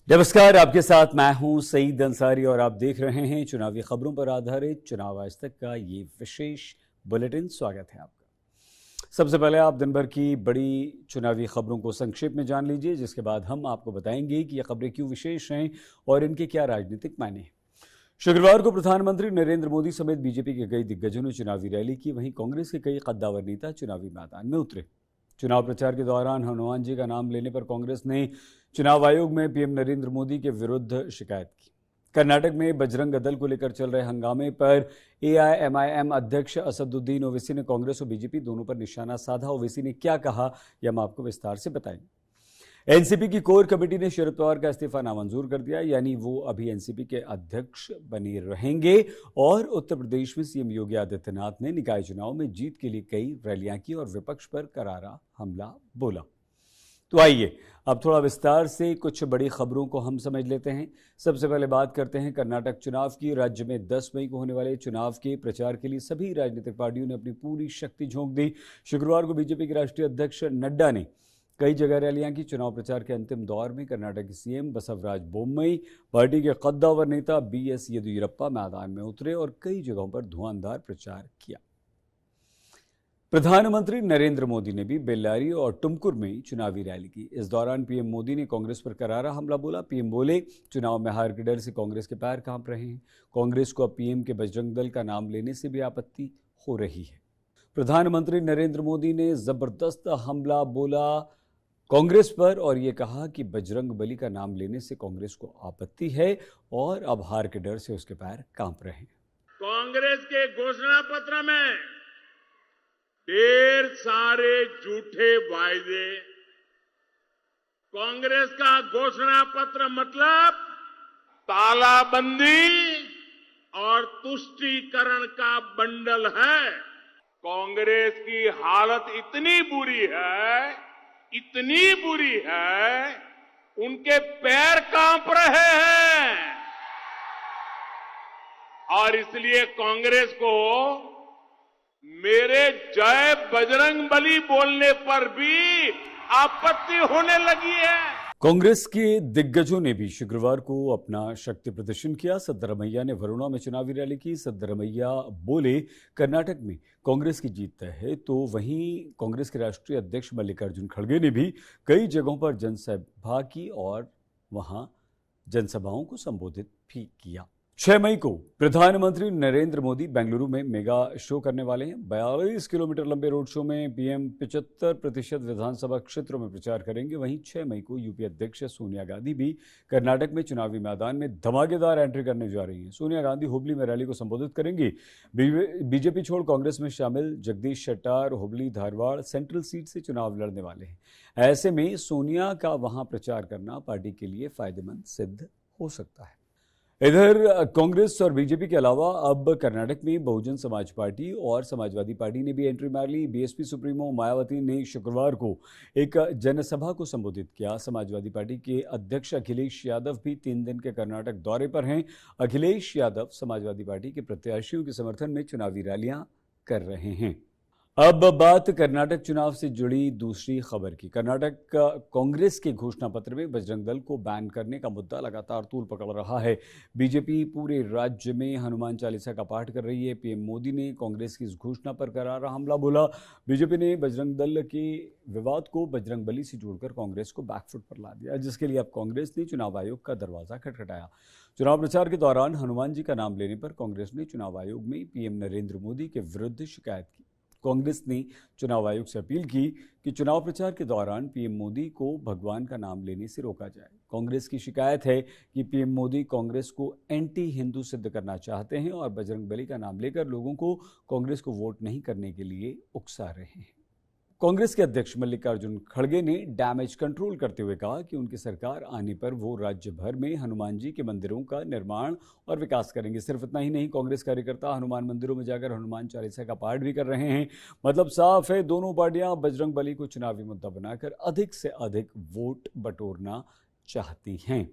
नमस्कार, आपके साथ मैं हूं सईद अंसारी और आप देख रहे हैं चुनावी खबरों पर आधारित चुनाव आज तक का ये विशेष बुलेटिन। स्वागत है आपका। सबसे पहले आप दिन भर की बड़ी चुनावी खबरों को संक्षेप में जान लीजिए, जिसके बाद हम आपको बताएंगे कि ये खबरें क्यों विशेष हैं और इनके क्या राजनीतिक मायने हैं। शुक्रवार को प्रधानमंत्री नरेंद्र मोदी समेत बीजेपी के कई दिग्गजों ने चुनावी रैली की। वहीं कांग्रेस के कई कद्दावर नेता चुनावी मैदान में उतरे। चुनाव प्रचार के दौरान हनुमान जी का नाम लेने पर कांग्रेस ने चुनाव आयोग में पीएम नरेंद्र मोदी के विरुद्ध शिकायत की। कर्नाटक में बजरंग दल को लेकर चल रहे हंगामे पर एआईएमआईएम अध्यक्ष असदुद्दीन ओवैसी ने कांग्रेस और बीजेपी दोनों पर निशाना साधा। ओवैसी ने क्या कहा, यह हम आपको विस्तार से बताएंगे। एनसीपी की कोर कमेटी ने शरद पवार का इस्तीफा नामंजूर कर दिया, यानी वो अभी एनसीपी के अध्यक्ष बने रहेंगे। और उत्तर प्रदेश में सीएम योगी आदित्यनाथ ने निकाय चुनाव में जीत के लिए कई रैलियां की और विपक्ष पर करारा हमला बोला। तो आइए अब थोड़ा विस्तार से कुछ बड़ी खबरों को हम समझ लेते हैं। सबसे पहले बात करते हैं कर्नाटक चुनाव की। राज्य में 10 मई को होने वाले चुनाव के प्रचार के लिए सभी राजनीतिक पार्टियों ने अपनी पूरी शक्ति झोंक दी। शुक्रवार को बीजेपी के राष्ट्रीय अध्यक्ष नड्डा ने कई जगह रैलियां की। चुनाव प्रचार के अंतिम दौर में कर्नाटक के सीएम बसवराज बोम्मई, पार्टी के कद्दावर नेता बीएस येदियुरप्पा मैदान में उतरे और कई जगहों पर धुआंधार प्रचार किया। प्रधानमंत्री नरेंद्र मोदी ने भी बेल्लारी और टुमकुर में चुनावी रैली की। इस दौरान पीएम मोदी ने कांग्रेस पर करारा हमला बोला। पीएम बोले, चुनाव में हार के डर से कांग्रेस के पैर कांप रहे हैं। कांग्रेस को अब पीएम के बजरंग दल का नाम लेने से भी आपत्ति हो रही है। प्रधानमंत्री नरेंद्र मोदी ने जबरदस्त हमला बोला कांग्रेस पर और ये कहा कि बजरंग बली का नाम लेने से कांग्रेस को आपत्ति है और अब हार के डर से उसके पैर कांप रहे हैं। कांग्रेस के घोषणा पत्र में ढेर सारे झूठे वायदे। कांग्रेस का घोषणा पत्र मतलब तालाबंदी और तुष्टीकरण का बंडल है। कांग्रेस की हालत इतनी बुरी है, उनके पैर कांप रहे हैं। और इसलिए कांग्रेस को मेरे जय बजरंग बली बोलने पर भी आपत्ति होने लगी है। कांग्रेस के दिग्गजों ने भी शुक्रवार को अपना शक्ति प्रदर्शन किया। सिद्धरमैया ने वरुणा में चुनावी रैली की। सिद्धरमैया बोले, कर्नाटक में कांग्रेस की जीत तय है। तो वहीं कांग्रेस के राष्ट्रीय अध्यक्ष मल्लिकार्जुन खड़गे ने भी कई जगहों पर जनसभा की और वहां जनसभाओं को संबोधित भी किया। 6 मई को प्रधानमंत्री नरेंद्र मोदी बेंगलुरु में मेगा शो करने वाले हैं। 42 किलोमीटर लंबे रोड शो में पीएम 75% विधानसभा क्षेत्रों में प्रचार करेंगे। वहीं 6 मई को यूपी अध्यक्ष सोनिया गांधी भी कर्नाटक में चुनावी मैदान में धमाकेदार एंट्री करने जा रही हैं। सोनिया गांधी हुबली में रैली को संबोधित करेंगी। बीजेपी छोड़ कांग्रेस में शामिल जगदीश शेट्टार हुबली धारवाड़ सेंट्रल सीट से चुनाव लड़ने वाले हैं। ऐसे में सोनिया का वहां प्रचार करना पार्टी के लिए फायदेमंद सिद्ध हो सकता है। इधर कांग्रेस और बीजेपी के अलावा अब कर्नाटक में बहुजन समाज पार्टी और समाजवादी पार्टी ने भी एंट्री मार ली। बीएसपी सुप्रीमो मायावती ने शुक्रवार को एक जनसभा को संबोधित किया। समाजवादी पार्टी के अध्यक्ष अखिलेश यादव भी 3 दिन के कर्नाटक दौरे पर हैं। अखिलेश यादव समाजवादी पार्टी के प्रत्याशियों के समर्थन में चुनावी रैलियां कर रहे हैं। अब बात कर्नाटक चुनाव से जुड़ी दूसरी खबर की। कर्नाटक कांग्रेस के घोषणा पत्र में बजरंग दल को बैन करने का मुद्दा लगातार तूल पकड़ रहा है। बीजेपी पूरे राज्य में हनुमान चालीसा का पाठ कर रही है। पीएम मोदी ने कांग्रेस की इस घोषणा पर करारा हमला बोला। बीजेपी ने बजरंग दल के विवाद को बजरंग बली से जोड़कर कांग्रेस को बैकफुट पर ला दिया, जिसके लिए अब कांग्रेस ने चुनाव आयोग का दरवाजा खटखटाया। चुनाव प्रचार के दौरान हनुमान जी का नाम लेने पर कांग्रेस ने चुनाव आयोग में पीएम नरेंद्र मोदी के विरुद्ध शिकायत की। कांग्रेस ने चुनाव आयोग से अपील की कि चुनाव प्रचार के दौरान पीएम मोदी को भगवान का नाम लेने से रोका जाए। कांग्रेस की शिकायत है कि पीएम मोदी कांग्रेस को एंटी हिंदू सिद्ध करना चाहते हैं और बजरंग बली का नाम लेकर लोगों को कांग्रेस को वोट नहीं करने के लिए उकसा रहे हैं। कांग्रेस के अध्यक्ष मल्लिकार्जुन खड़गे ने डैमेज कंट्रोल करते हुए कहा कि उनकी सरकार आने पर वो राज्य भर में हनुमान जी के मंदिरों का निर्माण और विकास करेंगे। सिर्फ इतना ही नहीं, कांग्रेस कार्यकर्ता हनुमान मंदिरों में जाकर हनुमान चालीसा का पाठ भी कर रहे हैं। मतलब साफ है, दोनों पार्टियां बजरंग बली को चुनावी मुद्दा बनाकर अधिक से अधिक वोट बटोरना चाहती हैं।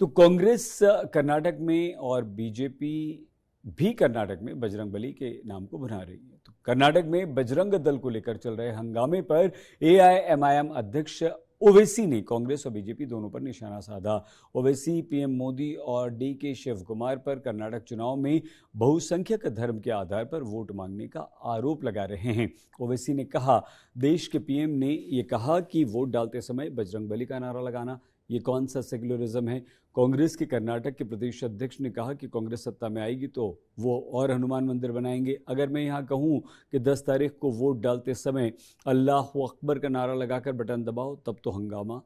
तो कांग्रेस कर्नाटक में और बीजेपी भी कर्नाटक में बजरंग बली के नाम को बना रही है। तो कर्नाटक में बजरंग दल को लेकर चल रहे हंगामे पर एआईएमआईएम अध्यक्ष ओवैसी ने कांग्रेस और बीजेपी दोनों पर निशाना साधा। ओवैसी पीएम मोदी और डीके शिव कुमार पर कर्नाटक चुनाव में बहुसंख्यक धर्म के आधार पर वोट मांगने का आरोप लगा रहे हैं। ओवैसी ने कहा, देश के पीएम ने यह कहा कि वोट डालते समय बजरंगबली का नारा लगाना ये कौन सा सेक्युलरिज्म है। कांग्रेस के कर्नाटक के प्रदेश अध्यक्ष ने कहा कि कांग्रेस सत्ता में आएगी तो वो और हनुमान मंदिर बनाएंगे। अगर मैं यहाँ कहूँ कि 10 तारीख को वोट डालते समय अल्लाह अकबर का नारा लगाकर बटन दबाओ तब तो हंगामा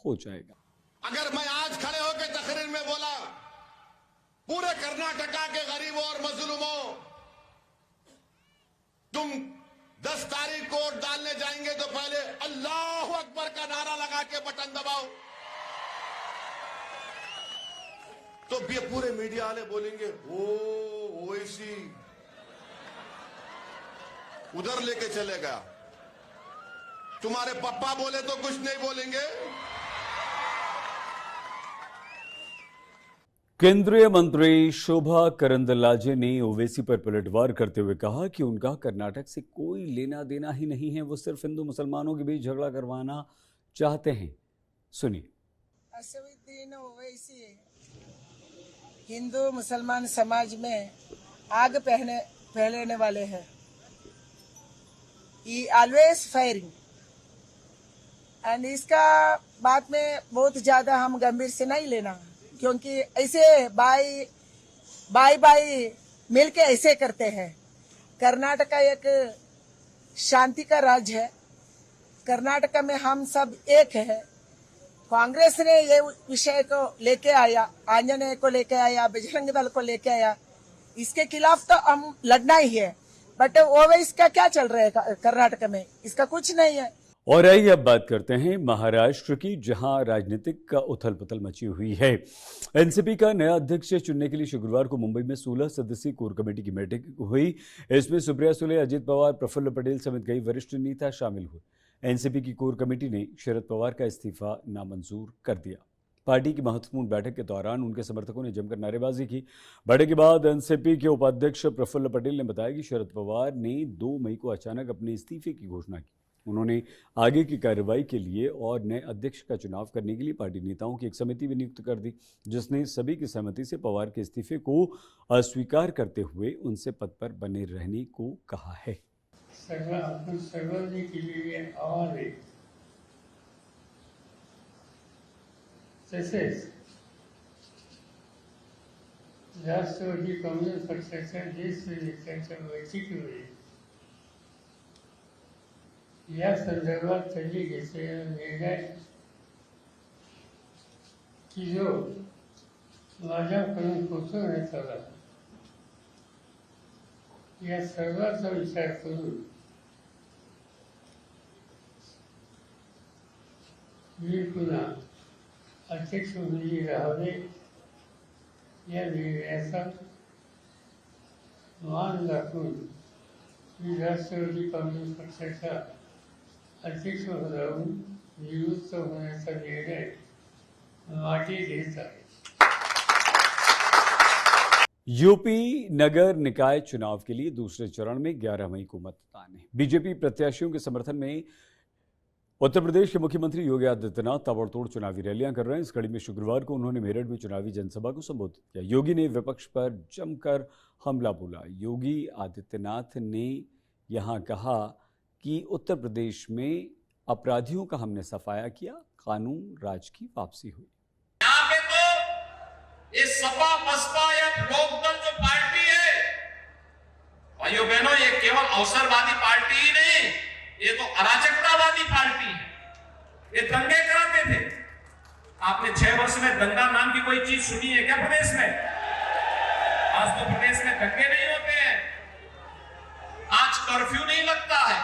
हो जाएगा। अगर मैं आज खड़े होकर तकरीर में बोला, पूरे कर्नाटका के गरीबों और मजलूमों, तुम 10 तारीख को वोट डालने जाएंगे तो पहले अल्लाह अकबर का नारा लगा के बटन दबाओ, तो भी पूरे मीडिया वाले बोलेंगे ओ ओवैसी उधर लेके चले गया। तुम्हारे पप्पा बोले तो कुछ नहीं बोलेंगे। केंद्रीय मंत्री शोभा करंदलाजे ने ओवैसी पर पलटवार करते हुए कहा कि उनका कर्नाटक से कोई लेना देना ही नहीं है, वो सिर्फ हिंदू मुसलमानों के बीच झगड़ा करवाना चाहते हैं। सुनिए। असदुद्दीन ओवैसी हिंदू मुसलमान समाज में आग फैलाने वाले हैं। ही ऑलवेज फायरिंग एंड इसका बात में बहुत ज्यादा हम गंभीर से नहीं लेना, क्योंकि ऐसे बाई मिलके ऐसे करते हैं। कर्नाटक एक शांति का राज्य है। कर्नाटक में हम सब एक है। कांग्रेस ने ये विषय को लेके आया, आंजनेय को लेके आया, बजरंग दल को लेके आया, इसके खिलाफ तो हम लड़ना ही है। बट ओवैसी का क्या चल रहा है कर्नाटक में, इसका कुछ नहीं है। और आइए अब बात करते हैं महाराष्ट्र की, जहां राजनीतिक उथल पुथल मची हुई है। एनसीपी का नया अध्यक्ष चुनने के लिए शुक्रवार को मुंबई में 16 सदस्यीय कोर कमेटी की मीटिंग हुई। इसमें सुप्रिया सुले, अजित पवार, प्रफुल्ल पटेल समेत कई वरिष्ठ नेता शामिल हुए। एनसीपी की कोर कमेटी ने शरद पवार का इस्तीफा नामंजूर कर दिया। पार्टी की महत्वपूर्ण बैठक के दौरान उनके समर्थकों ने जमकर नारेबाजी की। बैठक के बाद एनसीपी के उपाध्यक्ष प्रफुल्ल पटेल ने बताया कि शरद पवार ने 2 मई को अचानक अपने इस्तीफे की घोषणा की। उन्होंने आगे की कार्रवाई के लिए और नए अध्यक्ष का चुनाव करने के लिए पार्टी नेताओं की एक समिति भी नियुक्त कर दी, जिसने सभी की सहमति से पवार के इस्तीफे को अस्वीकार करते हुए उनसे पद पर बने रहने को कहा है। सर्वांनी केलेली आवाज आहे। तसेच राष्ट्रवादी काँग्रेस पक्षाच्या ज्येष्ठ नेत्यांच्या बैठकीमध्ये या संदर्भात त्यांनी घेतलेला निर्णय की जो माझ्याकडून पोचवण्यात आला, या सर्वांचा विचार करून मी पुन्हा अध्यक्ष म्हणून राहावे या निर्णयाचा मान दाखवून मी राष्ट्रवादी काँग्रेस पक्षाच्या अध्यक्षपदावरून निवृत्त होण्याचा निर्णय मागे घेत आहे। यूपी नगर निकाय चुनाव के लिए दूसरे चरण में 11 मई को मतदान है। बीजेपी प्रत्याशियों के समर्थन में उत्तर प्रदेश के मुख्यमंत्री योगी आदित्यनाथ ताबड़तोड़ चुनावी रैलियां कर रहे हैं। इस कड़ी में शुक्रवार को उन्होंने मेरठ में चुनावी जनसभा को संबोधित किया। योगी ने विपक्ष पर जमकर हमला बोला। योगी आदित्यनाथ ने यहां कहा कि उत्तर प्रदेश में अपराधियों का हमने सफाया किया, कानून राज की वापसी हुई। यहाँ पे तो ये सपा बसपा या लोकदल जो पार्टी है, भाइयों बहनों, ये केवल अवसरवादी पार्टी ही नहीं, ये तो अराजकतावादी पार्टी है। ये दंगे कराते थे। आपने 6 वर्ष में दंगा नाम की कोई चीज सुनी है क्या प्रदेश में? आज तो प्रदेश में दंगे नहीं होते हैं, आज कर्फ्यू नहीं लगता है,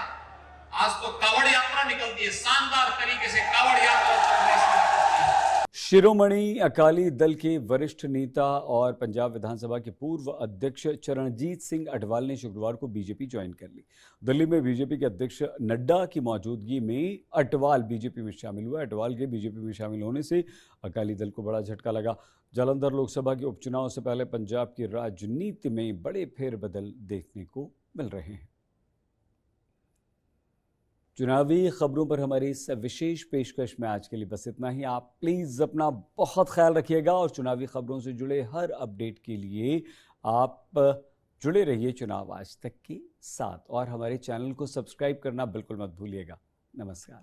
आज तो कावड़ यात्रा निकलती है। शानदार तरीके से कावड़ यात्रा प्रदेश में निकलती है। शिरोमणि अकाली दल के वरिष्ठ नेता और पंजाब विधानसभा के पूर्व अध्यक्ष चरणजीत सिंह अटवाल ने शुक्रवार को बीजेपी ज्वाइन कर ली। दिल्ली में बीजेपी के अध्यक्ष नड्डा की मौजूदगी में अटवाल बीजेपी में शामिल हुआ। अटवाल के बीजेपी में शामिल होने से अकाली दल को बड़ा झटका लगा। जालंधर लोकसभा के उपचुनाव से पहले पंजाब की राजनीति में बड़े फेरबदल देखने को मिल रहे हैं। चुनावी खबरों पर हमारी इस विशेष पेशकश में आज के लिए बस इतना ही। आप प्लीज़ अपना बहुत ख्याल रखिएगा और चुनावी खबरों से जुड़े हर अपडेट के लिए आप जुड़े रहिए चुनाव आज तक के साथ और हमारे चैनल को सब्सक्राइब करना बिल्कुल मत भूलिएगा। नमस्कार।